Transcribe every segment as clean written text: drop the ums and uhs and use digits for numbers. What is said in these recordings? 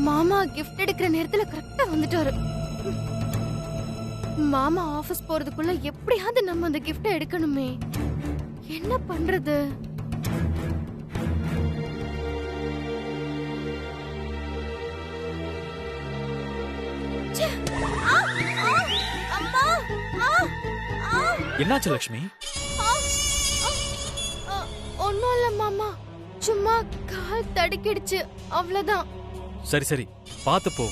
மாமா கிஃப்ட் எடுக்கிற நேரத்துல கரெக்டா வந்துட்டாரு. மாமா ஆபீஸ் போறதுக்குள்ள எப்படியாவது நம்ம அந்த கிஃப்ட எடுக்கணுமே. என்ன பண்றது? ச்சே! ஆ! ஆ! அம்மா! ஆ! ஆ! என்னாச்சு லக்ஷ்மி? ஒண்ணும் இல்ல மாமா, சும்மா கால் தடுக்கிடுச்சு, அவ்வளவுதான். சரி சரி, பாத்து போ.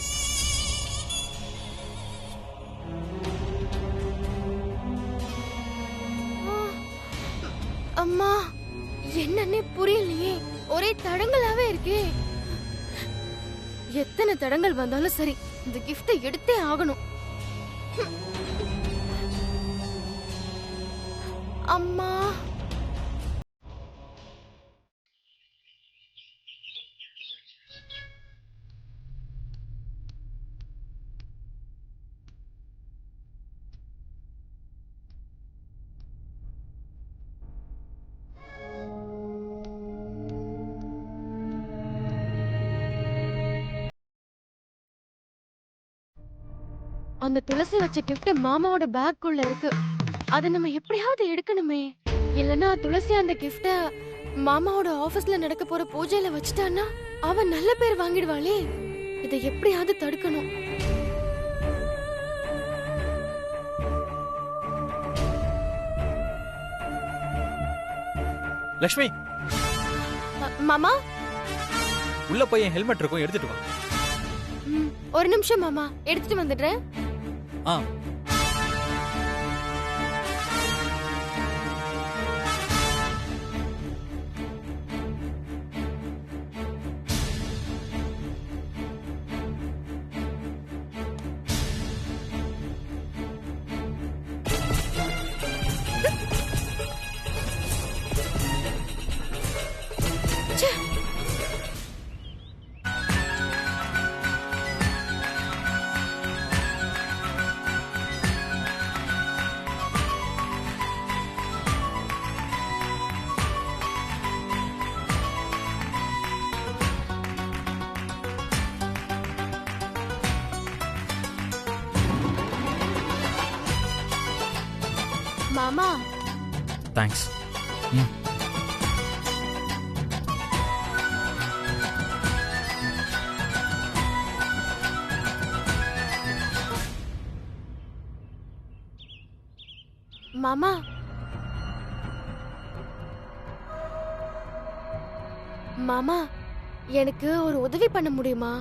அம்மா, என்னன்னே புரியலையே, ஒரே தடங்களாவே இருக்கே. எத்தனை தடங்கள் வந்தாலும் சரி, இந்த கிஃப்டை எடுத்தே ஆகணும். அம்மா, அந்த துளசி வச்ச கிஃப்ட் மாமாவோட பேக்குள்ள இருக்கு. அத நம்ம எப்படியாவது எடுக்கணுமே. இல்லனா துளசி அந்த கிஃப்ட மாமாவோட ஆபீஸ்ல நடக்க போற பூஜையில வச்சுட்டான்னா அவன் நல்ல பேர் வாங்கிடுவாளே. இதை எப்படியாவது தடுக்கணும். லக்ஷ்மி, மாமா, உள்ள போய் என் ஹெல்மெட் இருக்கும், எடுத்துட்டு வா. ஒரு நிமிஷம் மாமா, எடுத்துட்டு வந்துடுறேன். ஆ. மாமா, தேங்க்ஸ். மாமா, மாமா, எனக்கு ஒரு உதவி பண்ண முடியுமா?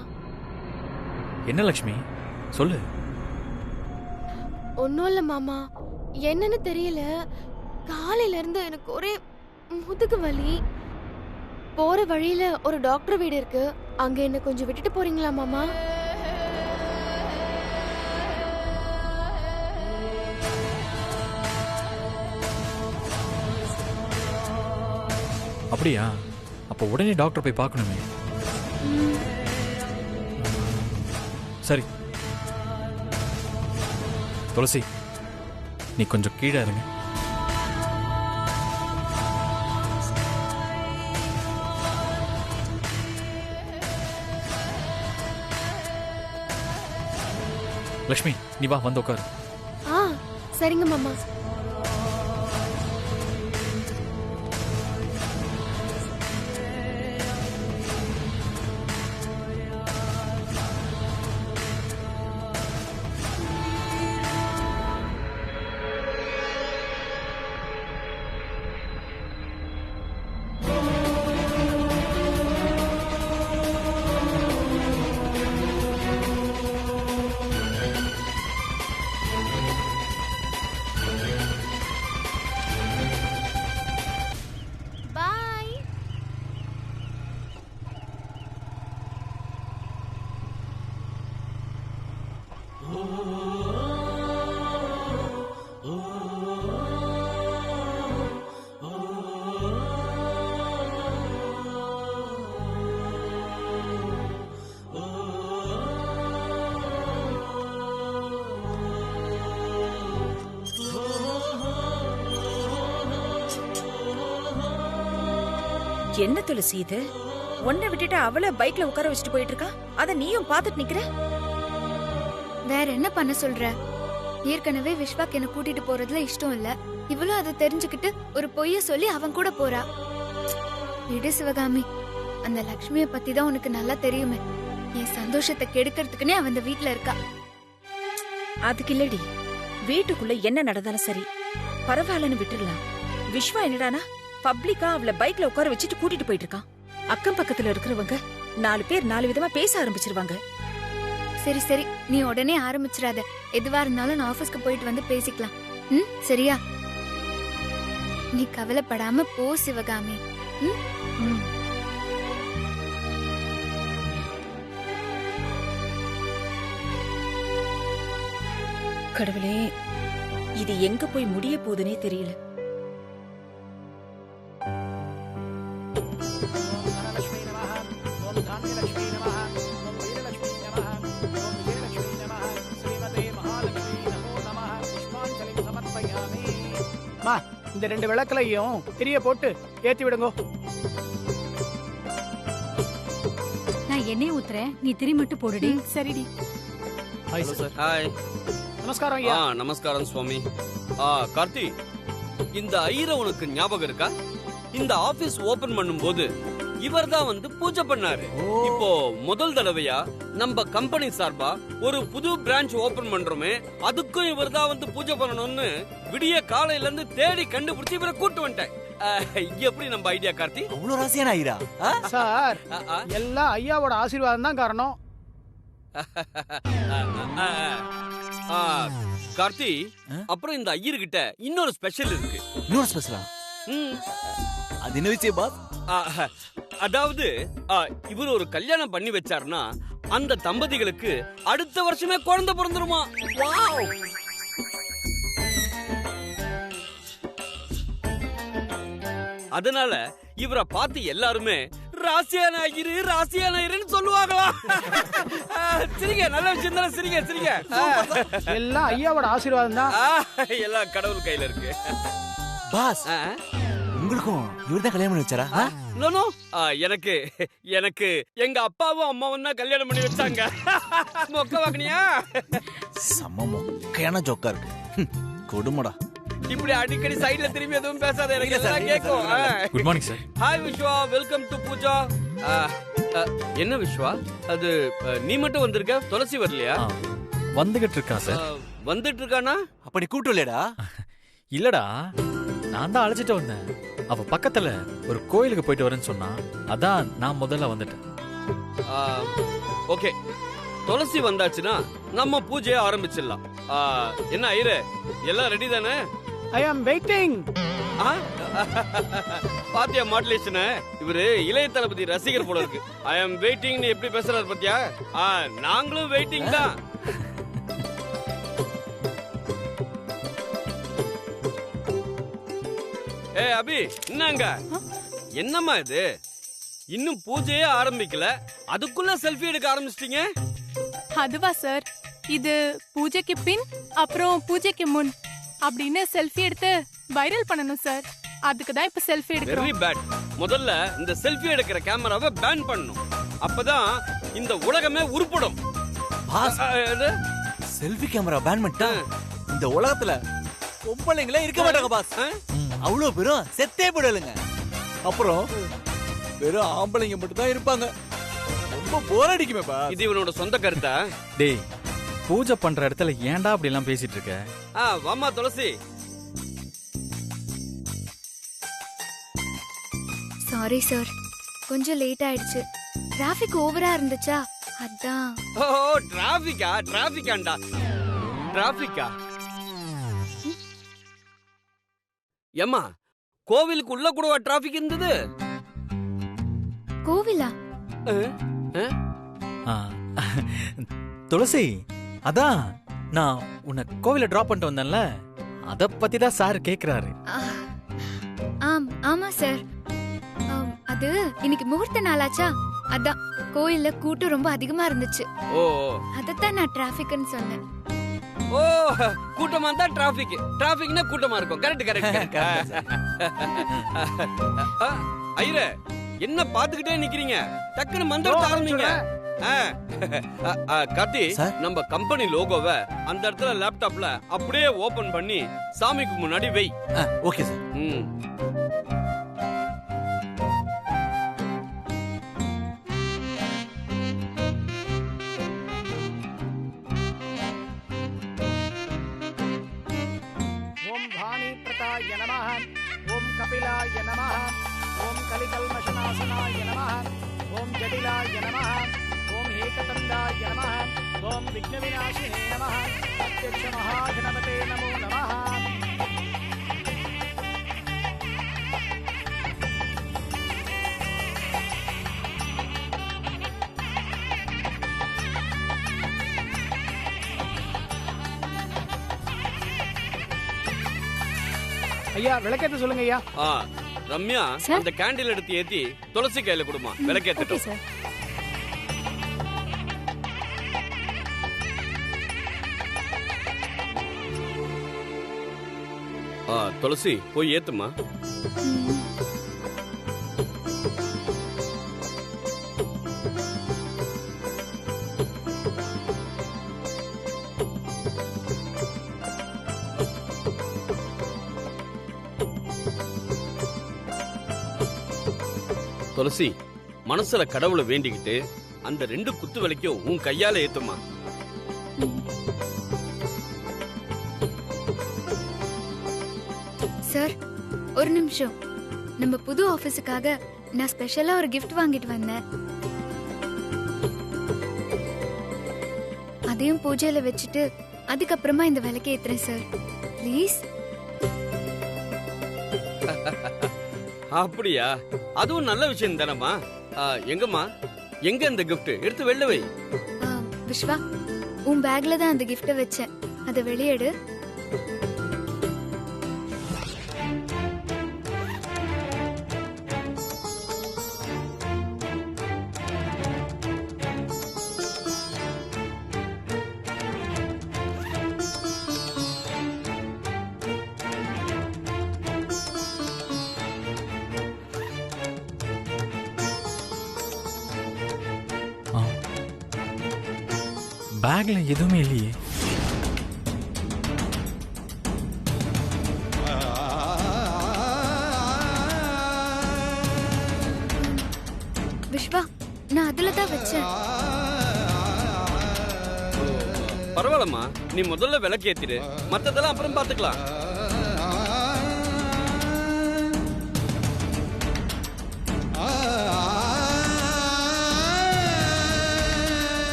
என்ன லக்ஷ்மி, சொல்லு. ஒன்னும் இல்ல மாமா, என்னன்னு தெரியல, காலையில இருந்து எனக்கு ஒரே முதுகு வலி. போற வழியில ஒரு டாக்டர் வீடு இருக்கு, அங்க என்ன கொஞ்சம் விட்டுட்டு போறீங்களா மாமா? அப்படியா? அப்ப உடனே டாக்டர் போய் பார்க்கணுமே. சரி துளசி, நீ கொஞ்சம் கீழே இருங்க. லக்ஷ்மி, நீ வா, வந்து உட்காரு. ஆ, சரிங்க மாமா. என்ன துளசி இது? உன்னை விட்டுட்டு அவளை பைக்ல உட்கார வச்சுட்டு போயிட்டு இருக்கா. அத நீயும் பாத்துட்டு நிக்கிற. வேற என்ன பண்ண சொல்ற? ஏற்கனவே விஸ்வாக்கு என்ன கூட்டிட்டு போறதுல இஷ்டம் இல்ல. இவளும் அதை தெரிஞ்சுக்கிட்டு ஒரு பொய்ய சொல்லி அவன் கூட போறா. விடு சிவகாமி, அந்த லக்ஷ்மிய பத்தி தான் உனக்கு நல்லா தெரியுமே. என் சந்தோஷத்தை கெடுக்கிறதுக்குன்னே அவன் அந்த வீட்ல இருக்கா. அதுக்கு இல்லடி, வீட்டுக்குள்ள என்ன நடந்தாலும் சரி பரவாயில்லன்னு விட்டுறலாம். விஸ்வா என்னடானா பப்ளிக்கா அவளை பைக்ல உட்கார வச்சுட்டு கூட்டிட்டு போயிட்டு இருக்கான். அக்கம் பக்கத்துல இருக்கிறவங்க 4 பேர் 4 விதமா பேச ஆரம்பிச்சிருவாங்க. சரி சரி, நீ உடனே ஆரம்பிச்சிடாத. எதுவா இருந்தாலும் நான் ஆபீஸ்க்கு போயிட்டு வந்து பேசிக்கலாம். ம், சரியா? நீ கவலைப்படாம போ சிவகாமி. ம். கடவுளே, இது எங்க போய் முடிய போகுதுன்னே தெரியல. இந்த 2 விளக்குலையும் திரிய போட்டு ஏத்தி விடுங்க. நான் எண்ணெய் ஊத்துறேன், நீ திரி மட்டும் போடுடி. சரிடி. Hi hello sir. ஹாய். நமஸ்காரம் ஐயா. நமஸ்காரம் சுவாமி. கார்த்தி, இந்த ஐயரை உனக்கு ஞாபகம் இருக்கா? இந்த ஆபீஸ் ஓபன் பண்ணும்போது இவர்தான் வந்து பூஜை பண்ணாரு. இப்போ முதல் தடவையா நம்ம கம்பெனி சார்பா ஒரு புது பிரான்ச் ஓபன் பண்றோமே, அதுக்கும் இவர்தான் வந்து பூஜை பண்ணணும்னு விடிய காலையில இருந்து தேடி கண்டுபிடிச்சு இவரை கூட்டு வந்துட்டேன். எப்படி நம்ம ஐடியா கார்த்தி? அவ்வளவு ராசியான ஐயரா சார்? எல்லாம் ஐயாவோட ஆசீர்வாதம் தான் காரணம். கார்த்தி, அப்புறம் இந்த ஐயர்கிட்ட இன்னொரு ஸ்பெஷல் இருக்கு. இன்னொரு ஸ்பெஷலா? அது என்ன விஷயம் பாஸ்? அதாவது இவர் ஒரு கல்யாணம் பண்ணி வச்சாருன்னா அந்த தம்பதிகளுக்கு அடுத்த வருஷமே குழந்தை பிறந்துருமா. அதனால இவரை பார்த்து எல்லாருமே ராசியான ஐயரு ராசியான ஐயருன்னு சொல்லுவாங்களா? சிரிங்க, நல்ல விஷயம் தானே. சிரிங்க சிரிங்க. எல்லாம் ஐயாவோட ஆசீர்வாதம் தான். எல்லாம் கடவுள் கையில இருக்கு. பாஸ், உங்களுக்கும் இவர்தான் கல்யாணம் பண்ணி வச்சாரா? நோ, எனக்கு எனக்கு எங்க அப்பாவும் அம்மாவும் தான் கல்யாணம் பண்ணி வச்சாங்க. மொக்க வாங்கினியா? செம்ம மொக்கையான ஜோக்கா இருக்கு. கொடுமடா. இப்படி அடிக்கடி சைடுல திரும்பி எதுவும் பேசாத, எனக்கு எல்லாம் கேட்கும். Good morning sir. Hi Viswa, welcome to Pooja. என்ன விஸ்வா, அது நீ மட்டும் வந்திருக்க, துளசி வரலையா? வந்துகிட்டு இருக்கா சார். வந்துட்டு இருக்கானா? அப்படி கூட்டு இல்லடா? இல்லடா, நான் தான் அழைச்சிட்டு வந்தேன். அவ பக்கத்துல ஒரு கோயிலுக்கு போயிட்டு வரேன்னு சொன்னா, அதான் நான் முதல்ல வந்துட்டேன். ஓகே, துளசி வந்தாச்சுன்னா நம்ம பூஜையை ஆரம்பிச்சிடலாம். என்ன ஐயரே, எல்லாம் ரெடி தானே? ஐ அம் வெயிட்டிங். பாத்தியா மாடுலேஷன்? இவரு இளைய தளபதி ரசிகர் போல இருக்கு. ஐ அம் வெயிட்டிங் எப்படி பேசுறாரு பாத்தியா? நாங்களும் வெயிட்டிங் தான். அபி, என்னங்க என்னம்மா இது? இன்னும் பூஜையே ஆரம்பிக்கல, அதுக்குள்ள செல்ஃபி எடுக்க ஆரம்பிச்சிட்டீங்க. அதுவா சார், இது பூஜைக்கு பின் அப்புறம் பூஜைக்கு முன் அப்படின்னு செல்ஃபி எடுத்து வைரல் பண்ணனும் சார். அதுக்கு தான் இப்ப செல்ஃபி எடுக்கிறோம். Very bad. முதல்ல இந்த செல்ஃபி எடுக்கிற கேமராவை பேன் பண்ணணும். அப்பதான் இந்த உலகமே உருப்படும். பாஸ், செல்ஃபி கேமரா பேன் பண்ணிட்டா இந்த உலகத்துல பொம்பளைங்களே இருக்க மாட்டாங்க பாஸ். அவ்வளவு பேரும் செத்தே போடலுங்க. அப்புறம் வெறும் ஆம்பளைங்க மட்டும் தான் இருப்பாங்க. ரொம்ப போர் அடிக்குமே பாஸ். இது இவனோட சொந்த கருத்தா? டேய், பூஜை பண்ற இடத்துல ஏன்டா அப்படி எல்லாம் பேசிட்டு இருக்க? வாமா துளசி. சாரி சார், கொஞ்சம் லேட் ஆயிடுச்சு. டிராபிக் ஓவரா இருந்துச்சா, அதான். ஓ, டிராபிக்கா? டிராபிக்காண்டா, டிராபிக்கா? ஏம்மா, கோவிலுக்கு உள்ள கூடவா டிராபிக் இருந்தது? கோவிலா? துளசி, அதான் நான் உன்னை கோவில டிராப் பண்ணிட்டு வந்தேன்ல, அத பத்தி தான் சார் கேக்குறாரு. ஆமா சார். அது இன்னைக்கு முகூர்த்த நாளாச்சா, அதான் கோயில்ல கூட்டம் ரொம்ப அதிகமா இருந்துச்சு. ஓ, அதத்தான் நான் டிராபிக்னு சொன்னேன். ஓ, கூட்டமா இருந்தா டிராபிக், டிராபிக்னா கூட்டமா இருக்கும். Correct correct. ஐயரே, என்ன பாத்துக்கிட்டே நிக்கிறீங்க? டக்குன்னு மந்திரத்தை ஆரம்பிங்க. கார்த்தி, சார்? நம்ம கம்பெனி லோகோவை அந்த இடத்துல லேப்டாப்ல அப்படியே ஓபன் பண்ணி சாமிக்கு முன்னாடி வை. Okay sir. ஓம் தானி பிரதாய நமஹ, ஓம் கபிலாய நமஹ, ஓம் கலிகல்மஷநாசனாய நமஹ, ஓம் ஜடிலாய நமஹ, ஓம் ஏகதந்தாய நமஹ, ஓம் விக்னவிநாசினே நமஹ, அத்யக்ஷ மகாகணபதே நமோ நமஹ. ஐயா விளக்கேத்த சொல்லுங்க ஐயா. ரம்யா, அந்த கேண்டில் எடுத்து ஏத்தி துளசி கையில கொடுமா, விளக்கேத்தட்டும். சார். துளசி போய் ஏத்துமா. துளசி, மனசுல கடவுளை வேண்டிக்கிட்டு அந்த 2 குத்து விளக்கையும் உன் கையால ஏத்துமா. சார் ஒரு நிமிஷம். நம்ம புது ஆபீஸுக்காக நான் ஸ்பெஷலா ஒரு gift வாங்கிட்டு வந்தேன். அதையும் பூஜையில வச்சுட்டு அதுக்கப்புறமா இந்த விளக்கை ஏத்துறேன் சார். ப்ளீஸ். அப்படியா? அதுவும் நல்ல விஷயம் தானம்மா. எங்கம்மா, எங்க அந்த கிஃப்ட்? எடுத்து வெளில வை. விஸ்வா, உன் பேக்ல தான் அந்த கிஃப்ட வச்சேன். அதை வெளியேடு. பேக்ல எதுவுமே இல்லையே. விஸ்வா, நான் அதுல தான் வச்சேன். பரவாயில்லம்மா, நீ முதல்ல விளக்கு ஏத்திடு, மத்ததெல்லாம் அப்புறம் பாத்துக்கலாம்.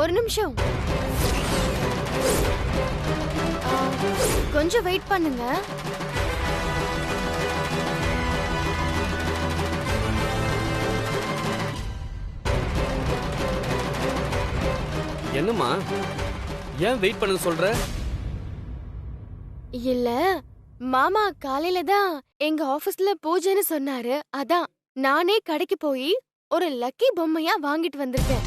ஒரு நிமிஷம். கொஞ்சம் வெயிட் பண்ணுங்க. என்னம்மா, ஏன் வெயிட் பண்ண சொல்ற? இல்ல, மாமா காலையில தான் எங்க ஆபீஸ்ல பூஜைன்னு சொன்னாரு. அதான் நானே கடைக்கு போய் ஒரு லக்கி பொம்மையா வாங்கிட்டு வந்திருக்கேன்.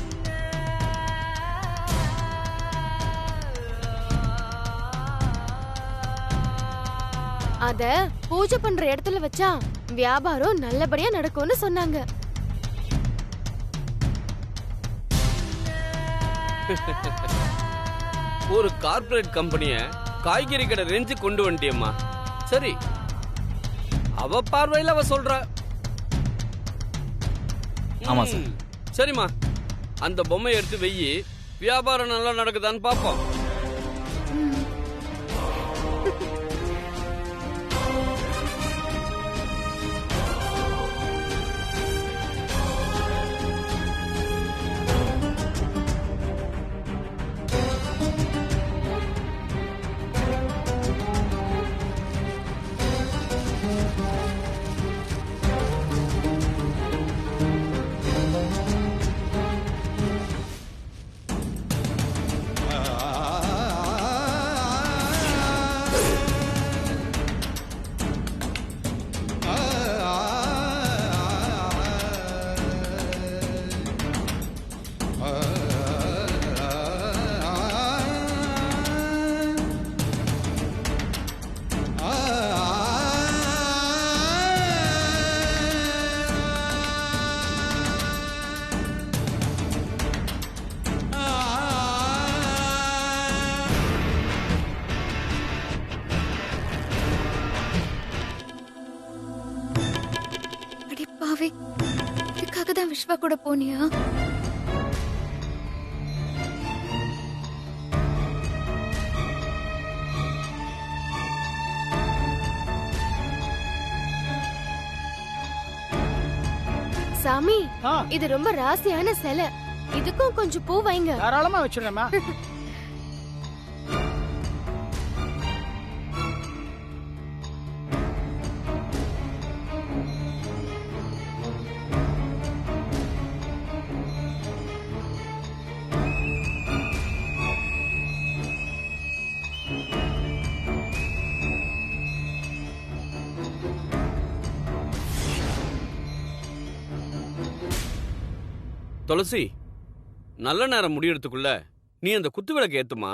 அத பூஜை பண்ற இடத்துல வச்சா வியாபாரம் நல்லபடியா நடக்கும்னு சொன்னாங்க. ஒரு கார்ப்பரேட் கம்பெனிய காய்கறி கடை ரேஞ்சு கொண்டு வந்துட்டியம்மா. சரி, அவ பார்வையில அவ சொல்றா. ஆமா சார். சரிம்மா, அந்த பொம்மை எடுத்து வெயி, வியாபாரம் நல்லா நடக்குதான்னு பாப்போம். விஸ்வா கூட போனியா? சாமி, ஆ, இது ரொம்ப ராசியான சிலை. இதுக்கும் கொஞ்சம் பூ வைங்க. தாராளமா வச்சிருந்தேம்மா. துளசி, நல்ல நேரம் முடியறதுக்குள்ள நீ அந்த குத்து விளக்கு ஏத்துமா.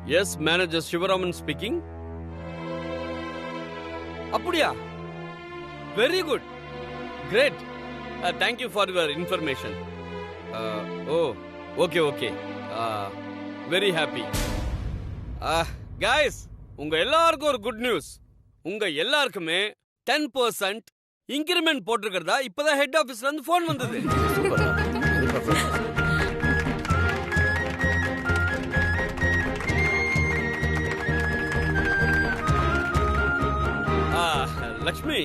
Yes, manager Sivaraman speaking. அப்படியா? Very good, great. Thank you for your information. Oh, okay okay, very happy. Guys, உங்க எல்லாருக்கும் ஒரு குட் நியூஸ். உங்க எல்லாருக்குமே 10% இன்கிரிமெண்ட் போட்டிருக்கிறதா இப்பதான் ஹெட் ஆபீஸ்ல இருந்து போன் வந்தது. லக்ஷ்மி,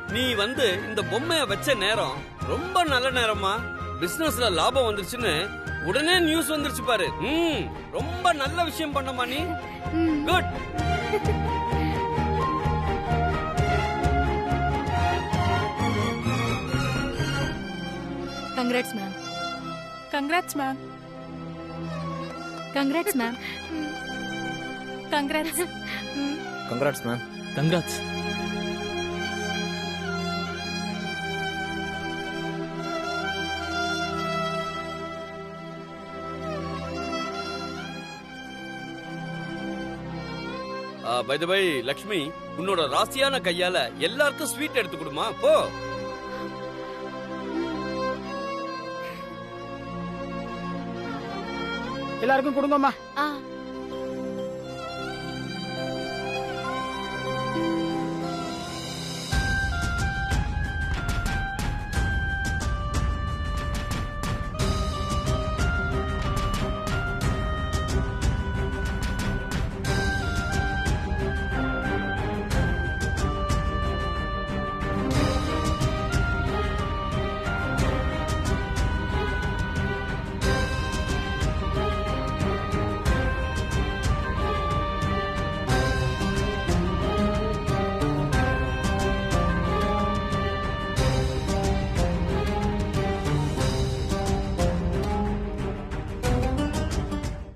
நீ வந்து இந்த பொம்மைய வச்ச நேரம் ரொம்ப நல்ல நேரமா. பிசினஸ்ல லாபம் வந்துருச்சுன்னு உடனே நியூஸ் வந்துருச்சு பாரு. ரொம்ப நல்ல விஷயம் பண்ணமா நீ. Good. Congrats ma'am. Congrats ma'am. Congrats ma'am. Congrats. Congrats ma'am. Congrats. By the way, Lakshmi, உன்னோட ராசியான கையால எல்லாருக்கும் ஸ்வீட் எடுத்து கொடுமா போ. எல்லாருக்கும் கொடுங்கம்மா. ஆ